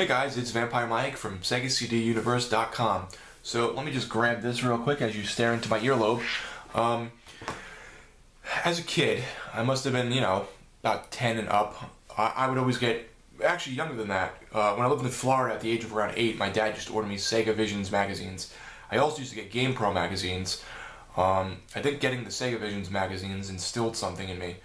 Hey guys, it's Vampire Mike from SegaCDUniverse.com. So let me just grab this real quick as you stare into my earlobe. As a kid, I must have been, about 10 and up. I would always get, actually younger than that. When I lived in Florida at the age of around 8, my dad just ordered me Sega Visions magazines. I also used to get Game Pro magazines. I think getting the Sega Visions magazines instilled something in me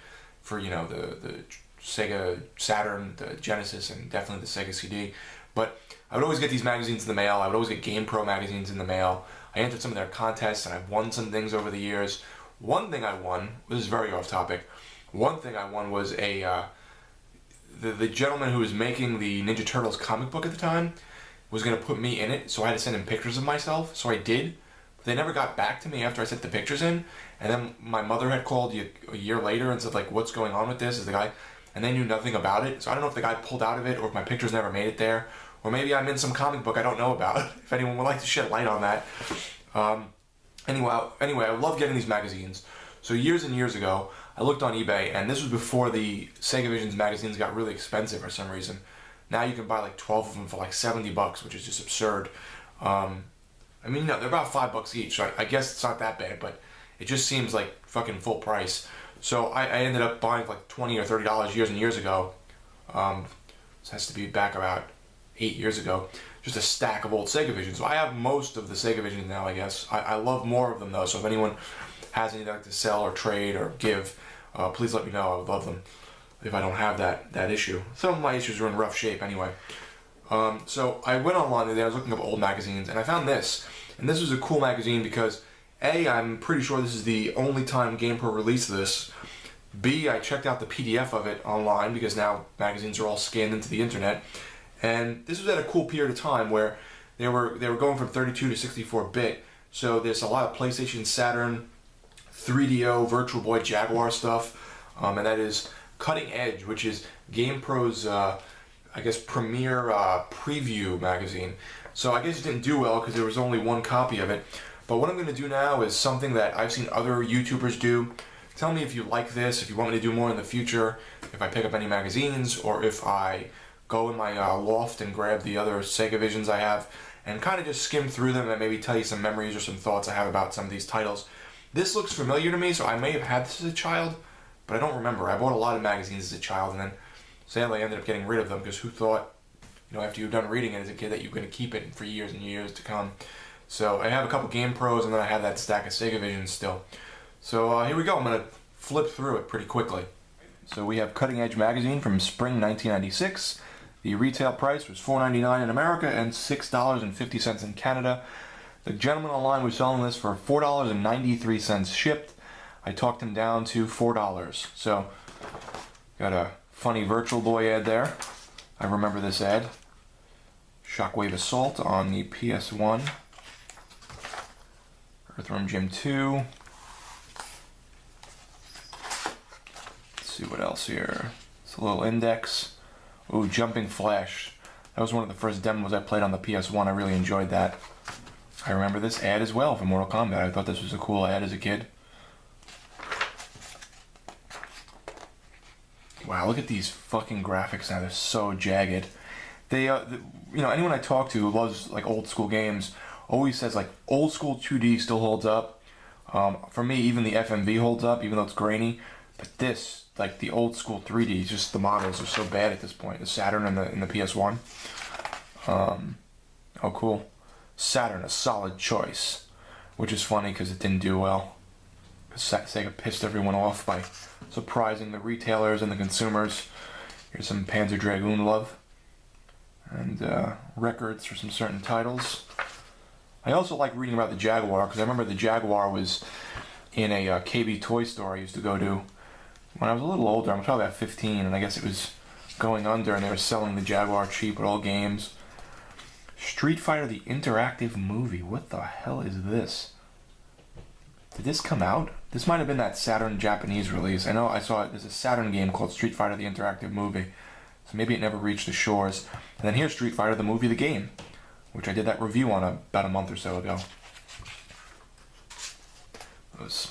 for, the Sega Saturn, the Genesis, and definitely the Sega CD. But I would always get these magazines in the mail. I would always get Game Pro magazines in the mail. I entered some of their contests and I've won some things over the years. One thing I won, this is very off topic, one thing I won was the gentleman who was making the Ninja Turtles comic book at the time was going to put me in it, so I had to send him pictures of myself, so I did. But they never got back to me after I sent the pictures in, and then my mother had called a year later and said, like, what's going on with this? Is the guy... And they knew nothing about it, so I don't know if the guy pulled out of it or if my pictures never made it there, or maybe I'm in some comic book I don't know about. If anyone would like to shed light on that. Anyway, I love getting these magazines. So years and years ago, I looked on eBay, and this was before the Sega Visions magazines got really expensive for some reason. Now you can buy like 12 of them for like $70, which is just absurd. They're about $5 each, so I guess it's not that bad, but it just seems like fucking full price. So I ended up buying like $20 or $30 years and years ago. This has to be back about 8 years ago. Just a stack of old Sega Visions. So I have most of the Sega Visions now, I guess. I love more of them though, so if anyone has anything like to sell or trade or give, please let me know. I would love them if I don't have that issue. Some of my issues are in rough shape anyway. So I went online today, I was looking up old magazines, and I found this. And this was a cool magazine because A, I'm pretty sure this is the only time GamePro released this. B, I checked out the PDF of it online because now magazines are all scanned into the internet. And this was at a cool period of time where they were going from 32 to 64-bit. So there's a lot of PlayStation, Saturn, 3DO, Virtual Boy, Jaguar stuff. And that is Cutting Edge, which is GamePro's, premier preview magazine. So I guess it didn't do well because there was only one copy of it. But what I'm going to do now is something that I've seen other YouTubers do. Tell me if you like this, if you want me to do more in the future, if I pick up any magazines, or if I go in my loft and grab the other Sega Visions I have, and kind of just skim through them and maybe tell you some memories or some thoughts I have about some of these titles. This looks familiar to me, so I may have had this as a child, but I don't remember. I bought a lot of magazines as a child, and then sadly I ended up getting rid of them, because who thought, after you're done reading it as a kid, that you're going to keep it for years and years to come. So I have a couple Game Pros, and then I have that stack of Sega Visions still. So here we go. I'm going to flip through it pretty quickly. So we have Cutting Edge magazine from spring 1996. The retail price was $4.99 in America and $6.50 in Canada. The gentleman online was selling this for $4.93 shipped. I talked him down to $4. So got a funny Virtual Boy ad there. I remember this ad. Shockwave Assault on the PS1. Earthworm Jim 2. Let's see what else here. It's a little index. Ooh, Jumping Flash. That was one of the first demos I played on the PS1. I really enjoyed that. I remember this ad as well from Mortal Kombat. I thought this was a cool ad as a kid. Wow, look at these fucking graphics now. They're so jagged. They, anyone I talk to who loves like old school games always says like old school 2D still holds up. For me, even the FMV holds up, even though it's grainy. But this, like the old school 3D, just the models are so bad at this point. The Saturn and the PS1. Oh, cool. Saturn, a solid choice. Which is funny because it didn't do well. Sega pissed everyone off by surprising the retailers and the consumers. Here's some Panzer Dragoon love. And records for some certain titles. I also like reading about the Jaguar, because I remember the Jaguar was in a KB toy store I used to go to when I was a little older. I'm probably about 15, and I guess it was going under, and they were selling the Jaguar cheap at all games. Street Fighter the Interactive Movie. What the hell is this? Did this come out? This might have been that Saturn Japanese release. I know I saw it. There's a Saturn game called Street Fighter the Interactive Movie. So maybe it never reached the shores. And then here's Street Fighter the Movie, the game, which I did that review on about a month or so ago. Those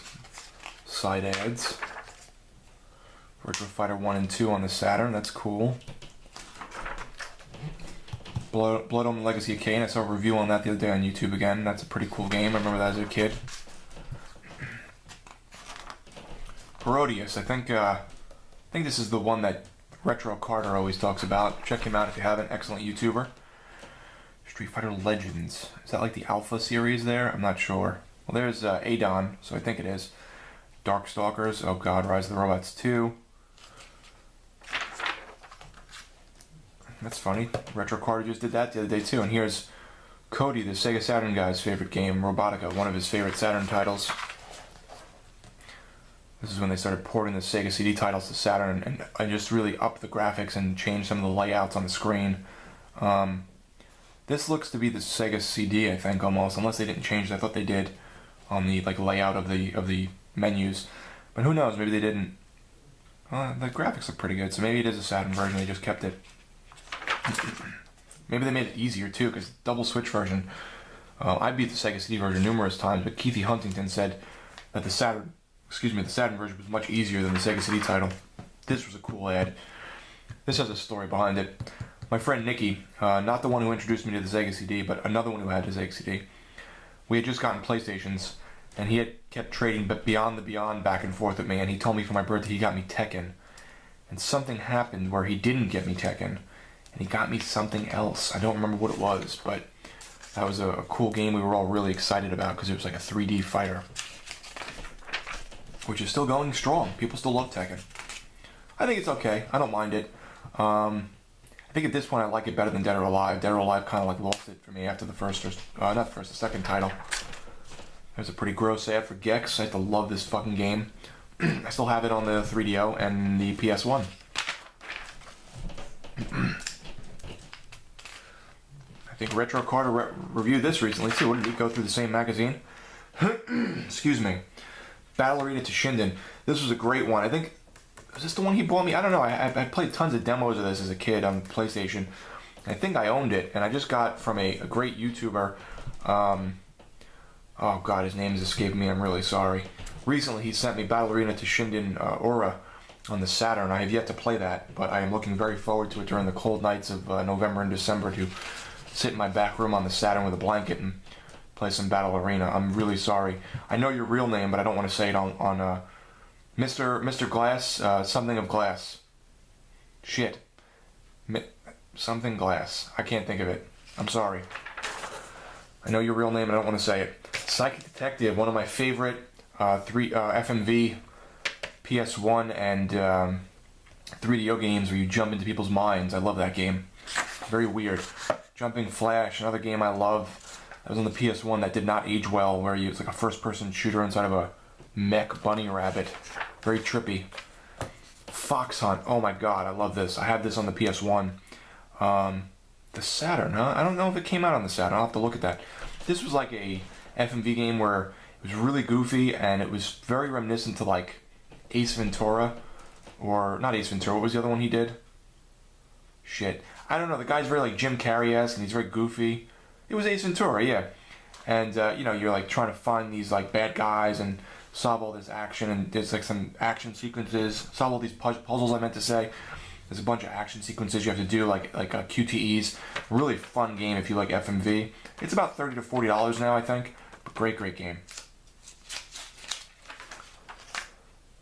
side ads. Virtua Fighter 1 and 2 on the Saturn, that's cool. Blood Omen Legacy of Kain. I saw a review on that the other day on YouTube again. That's a pretty cool game. I remember that as a kid. Parodius. I think this is the one that Retro Carter always talks about. Check him out if you haven't. Excellent YouTuber. Street Fighter Legends. Is that like the Alpha series there? I'm not sure. Well, there's Adon, so I think it is. Darkstalkers. Oh god, Rise of the Robots 2. That's funny. Retro Carter just did that the other day too. And here's Cody, the Sega Saturn guy's favorite game, Robotica, one of his favorite Saturn titles. This is when they started porting the Sega CD titles to Saturn and just really upped the graphics and changed some of the layouts on the screen. This looks to be the Sega CD, I think, almost, unless they didn't change it. I thought they did on the layout of the menus, but who knows? Maybe they didn't. The graphics look pretty good, so maybe it is a Saturn version. They just kept it. Maybe they made it easier too, because double switch version. I beat the Sega CD version numerous times, but Keithy Huntington said that the Saturn version was much easier than the Sega CD title. This was a cool ad. This has a story behind it. My friend Nikki, not the one who introduced me to the Sega CD, but another one who had the Sega CD. We had just gotten PlayStations, and he had kept trading Beyond the Beyond back and forth with me, and he told me for my birthday he got me Tekken. And something happened where he didn't get me Tekken, and he got me something else. I don't remember what it was, but that was a cool game we were all really excited about because it was like a 3D fighter, which is still going strong. People still love Tekken. I think it's okay. I don't mind it. I think at this point I like it better than Dead or Alive. Dead or Alive kind of like lost it for me after the second title. There's a pretty gross ad for Gex. I used to love this fucking game. I still have it on the 3DO and the PS1. I think Retro Carter reviewed this recently too. What did he go through the same magazine? Excuse me. Battle Arena to Shinden. This was a great one. I think, was this the one he bought me? I don't know. I played tons of demos of this as a kid on PlayStation. I think I owned it, and I just got from a great YouTuber. Oh god, his name is escaping me. I'm really sorry. Recently, he sent me Battle Arena to Shinden Aura on the Saturn. I have yet to play that, but I am looking very forward to it during the cold nights of November and December to sit in my back room on the Saturn with a blanket and play some Battle Arena. I'm really sorry. I know your real name, but I don't want to say it on Mr. Glass, something of Glass. Shit. Something Glass. I can't think of it. I'm sorry. I know your real name, and I don't want to say it. Psychic Detective, one of my favorite FMV, PS1, and 3DO games where you jump into people's minds. I love that game. Very weird. Jumping Flash, another game I love. That was on the PS1 that did not age well, where it's like a first-person shooter inside of a mech bunny rabbit. Very trippy. Fox Hunt. Oh my god, I love this. I have this on the PS1. The Saturn, huh? I don't know if it came out on the Saturn. I'll have to look at that. This was like a FMV game where it was really goofy and it was very reminiscent to like Ace Ventura. Or, not Ace Ventura, what was the other one he did? Shit. I don't know, the guy's very like Jim Carrey-esque and he's very goofy. It was Ace Ventura, yeah. And, you're like trying to find these like bad guys and solve all this action, and there's like some action sequences, solve all these puzzles I meant to say. There's a bunch of action sequences you have to do, like QTEs. Really fun game if you like FMV. It's about $30 to $40 now, I think. But great game.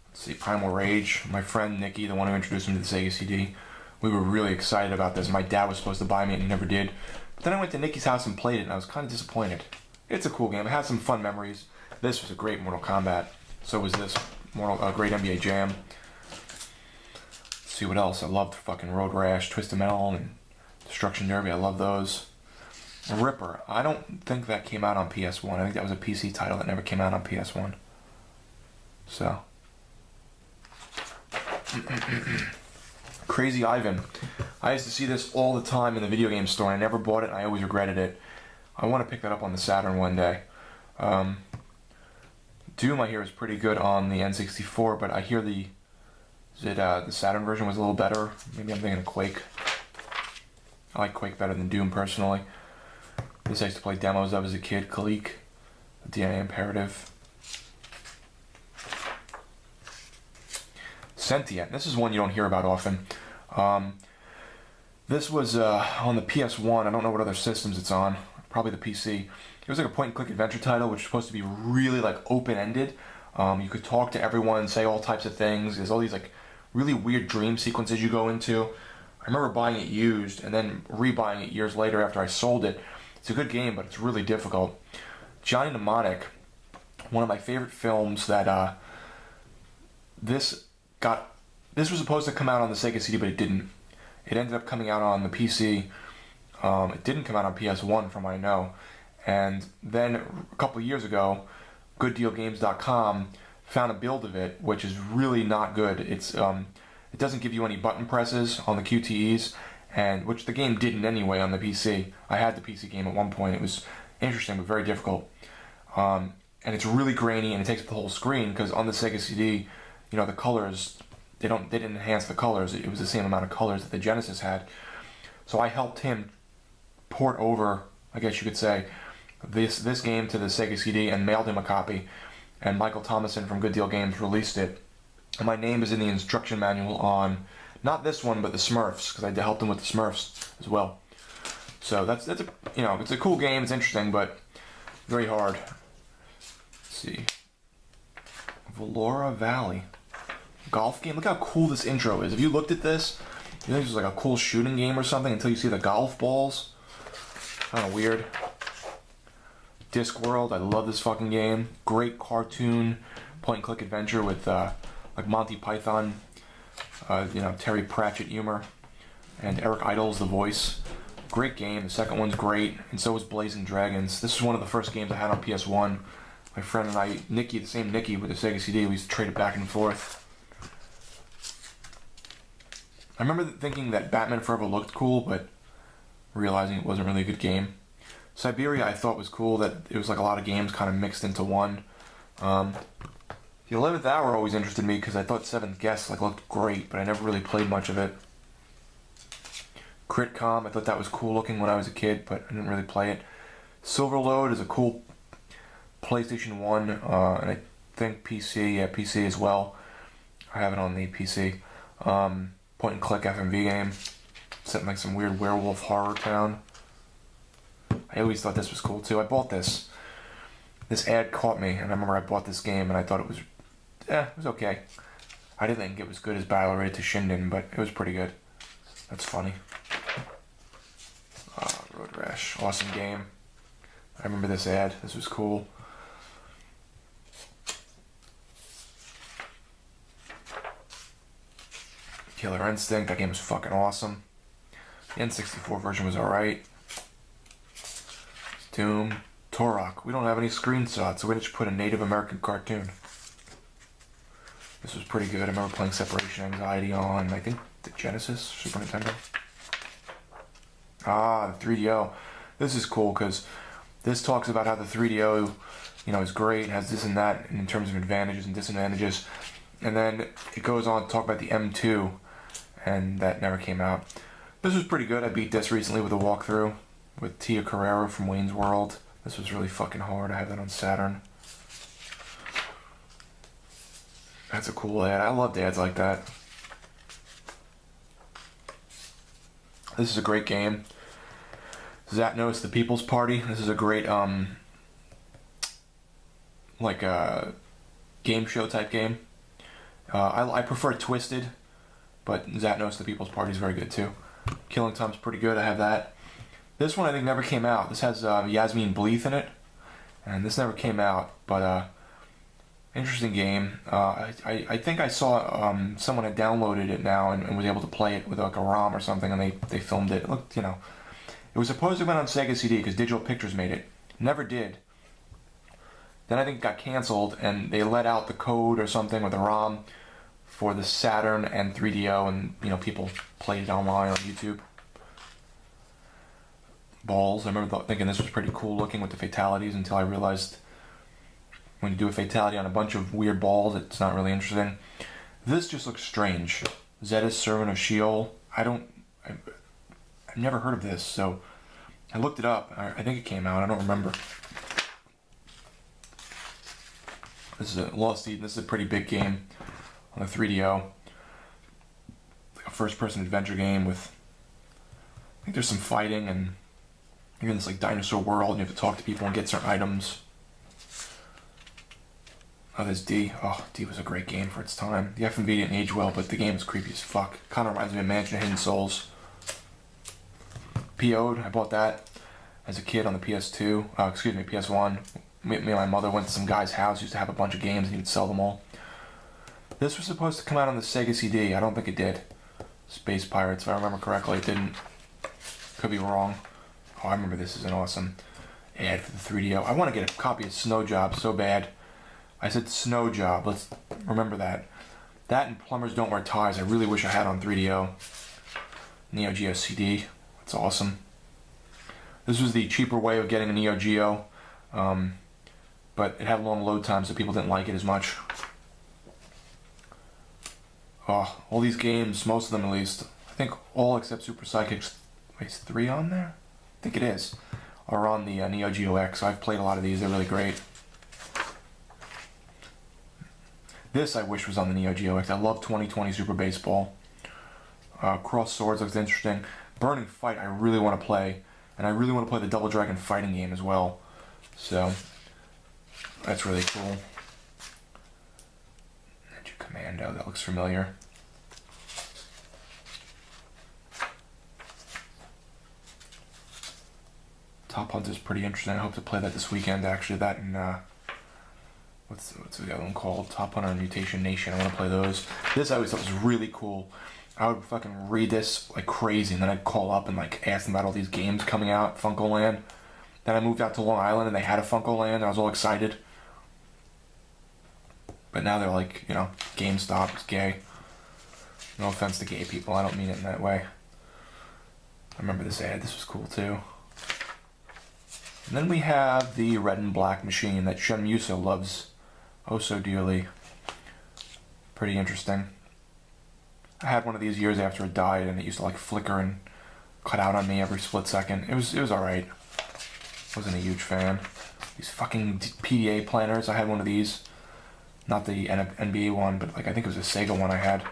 Let's see, Primal Rage. My friend Nikki, the one who introduced me to the Sega CD, we were really excited about this. My dad was supposed to buy me it and he never did. But then I went to Nikki's house and played it, and I was kind of disappointed. It's a cool game. It has some fun memories. This was a great Mortal Kombat. So was this. Great NBA Jam. Let's see what else. I loved fucking Road Rash, Twisted Metal, and Destruction Derby. I love those. Ripper. I don't think that came out on PS1. I think that was a PC title that never came out on PS1. So. Crazy Ivan. I used to see this all the time in the video game store. I never bought it, and I always regretted it. I want to pick that up on the Saturn one day. Doom, I hear, is pretty good on the N64, but I hear the Saturn version was a little better. Maybe I'm thinking of Quake. I like Quake better than Doom, personally. This I used to play demos of as a kid. Kalik, DNA Imperative. Sentient. This is one you don't hear about often. This was on the PS1. I don't know what other systems it's on. Probably the PC. It was like a point-and-click adventure title, which was supposed to be really like open-ended. You could talk to everyone, say all types of things. There's all these like really weird dream sequences you go into. I remember buying it used and then rebuying it years later after I sold it. It's a good game, but it's really difficult. Johnny Mnemonic, one of my favorite films that this was supposed to come out on the Sega CD, but it didn't. It ended up coming out on the PC. It didn't come out on PS1 from what I know. And then a couple of years ago, GoodDealGames.com found a build of it, which is really not good. It doesn't give you any button presses on the QTEs, and which the game didn't anyway on the PC. I had the PC game at one point. It was interesting but very difficult. And it's really grainy and it takes up the whole screen because on the Sega CD, the colors they didn't enhance the colors. It was the same amount of colors that the Genesis had. So I helped him port over, I guess you could say, this game to the Sega CD and mailed him a copy. And Michael Thomason from Good Deal Games released it. And my name is in the instruction manual on not this one, but the Smurfs, because I helped him with the Smurfs as well. So that's a it's a cool game. It's interesting, but very hard. Let's see, Valora Valley golf game. Look how cool this intro is. If you looked at this, you think this was like a cool shooting game or something until you see the golf balls. Kind of weird. Discworld. I love this fucking game. Great cartoon point-and-click adventure with like Monty Python. Terry Pratchett humor, and Eric Idle's the voice. Great game. The second one's great, and so is Blazing Dragons. This is one of the first games I had on PS1. My friend and I, Nicky, the same Nicky with the Sega CD, we used to trade it back and forth. I remember thinking that Batman Forever looked cool, but realizing it wasn't really a good game. Siberia I thought was cool, that it was like a lot of games kind of mixed into one. The 11th Hour always interested me because I thought Seventh Guest looked great, but I never really played much of it. Critcom, I thought that was cool looking when I was a kid, but I didn't really play it. Silverload is a cool PlayStation 1, and I think PC as well. I have it on the PC. Point and click FMV game, set in like some weird werewolf horror town. I always thought this was cool too. I bought this. This ad caught me, and I remember I bought this game, and I thought it was okay. I didn't think it was good as Battle Rated to Shinden, but it was pretty good. That's funny. Road Rash, awesome game. I remember this ad. This was cool. Killer Instinct, that game was fucking awesome. The N64 version was alright. Doom. Turok. We don't have any screenshots, so we just put a Native American cartoon. This was pretty good. I remember playing Separation Anxiety on, I think, the Genesis, Super Nintendo. The 3DO. This is cool because this talks about how the 3DO, is great, has this and that in terms of advantages and disadvantages. And then it goes on to talk about the M2, and that never came out. This was pretty good. I beat this recently with a walkthrough with Tia Carrera from Wayne's World. This was really fucking hard. I have that on Saturn. That's a cool ad. I loved ads like that. This is a great game. Zatnos, the People's Party. This is a great, game show type game. I prefer Twisted, but Zatnos, the People's Party is very good too. Killing Time's pretty good. I have that. This one I think never came out. This has Yasmin Bleeth in it, and this never came out, but interesting game. I think I saw someone had downloaded it now and was able to play it with like a ROM or something, and they filmed it. It looked, it was supposed to have been on Sega CD because Digital Pictures made it. Never did. Then I think it got canceled, and they let out the code or something with a ROM for the Saturn and 3DO, and people played it online on YouTube. Balls. I remember thinking this was pretty cool looking with the fatalities until I realized when you do a fatality on a bunch of weird balls, it's not really interesting. This just looks strange. Zetas, Servant of Sheol. I've never heard of this, so I looked it up. I think it came out. I don't remember. This is a Lost Eden. This is a pretty big game on the 3DO. Like a first-person adventure game with there's some fighting, and you're in this like dinosaur world, and you have to talk to people and get certain items. Oh, there's D. Oh, D was a great game for its time. The FMV didn't age well, but the game is creepy as fuck. Kind of reminds me of Mansion of Hidden Souls. PO'd, I bought that as a kid on the PS2. PS1. Me and my mother went to some guy's house, used to have a bunch of games, and he would sell them all. This was supposed to come out on the Sega CD. I don't think it did. Space Pirates, if I remember correctly, it didn't. Could be wrong. Oh, I remember this is an awesome ad for the 3DO. I want to get a copy of Snow Job so bad. I said Snow Job. Let's remember that. That and Plumbers Don't Wear Ties. I really wish I had on 3DO. Neo Geo CD. That's awesome. This was the cheaper way of getting a Neo Geo, but it had long load times, so people didn't like it as much. Oh, all these games, most of them at least, I think all except Super Psychics, wait, is 3 on there? I think it is, are on the Neo Geo X. I've played a lot of these, they're really great. This I wish was on the Neo Geo X. I love 2020 Super Baseball. Cross Swords looks interesting. Burning Fight I really want to play, and I really want to play the Double Dragon fighting game as well. So, that's really cool. Ninja Commando, that looks familiar. Top Hunter's pretty interesting. I hope to play that this weekend, actually. That and, what's the other one called? Top Hunter and Mutation Nation. I want to play those. This I always thought was really cool. I would fucking read this like crazy, and then I'd call up and like ask them about all these games coming out, Funko Land. Then I moved out to Long Island, and they had a Funko Land, and I was all excited. But now they're like, you know, GameStop is gay. No offense to gay people, I don't mean it in that way. I remember this ad, this was cool too. And then we have the red and black machine that Shun Muso loves oh so dearly. Pretty interesting. I had one of these years after it died, and it used to like flicker and cut out on me every split second. It was alright. Wasn't a huge fan. These fucking PDA planners, I had one of these. Not the NBA one, but like I think it was a Sega one I had.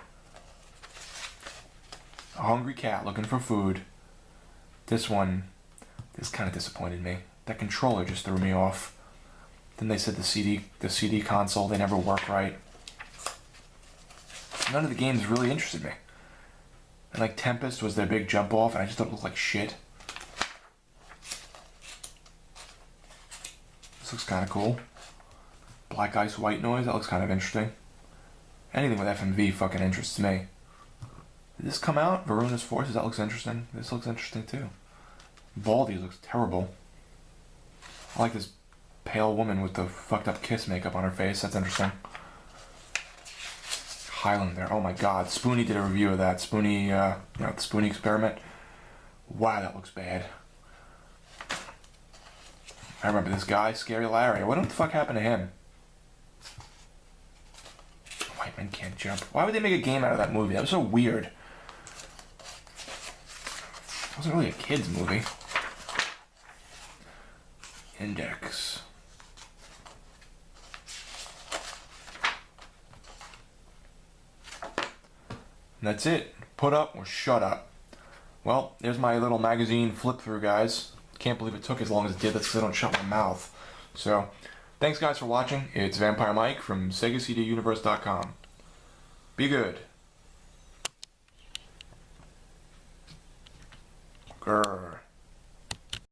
A hungry cat looking for food. This kind of disappointed me. That controller just threw me off. Then they said the CD console, they never work right. None of the games really interested me. And like Tempest was their big jump off, and I just thought it looked like shit. This looks kind of cool. Black Ice White Noise, that looks kind of interesting. Anything with FMV fucking interests me. Did this come out? Varuna's Forces, that looks interesting. This looks interesting too. Baldy looks terrible. I like this pale woman with the fucked up kiss makeup on her face, that's interesting. Highlander, oh my god. Spoonie did a review of that. Spoonie, the Spoonie experiment. Wow, that looks bad. I remember this guy, Scary Larry. What the fuck happened to him? White men can't jump. Why would they make a game out of that movie? That was so weird. It wasn't really a kid's movie. Index. And that's it. Put up or shut up. Well, there's my little magazine flip through, guys. Can't believe it took as long as it did. That's because I don't shut my mouth. So, thanks guys for watching. It's Vampire Mike from SegaCDUniverse.com. Be good. Grrr.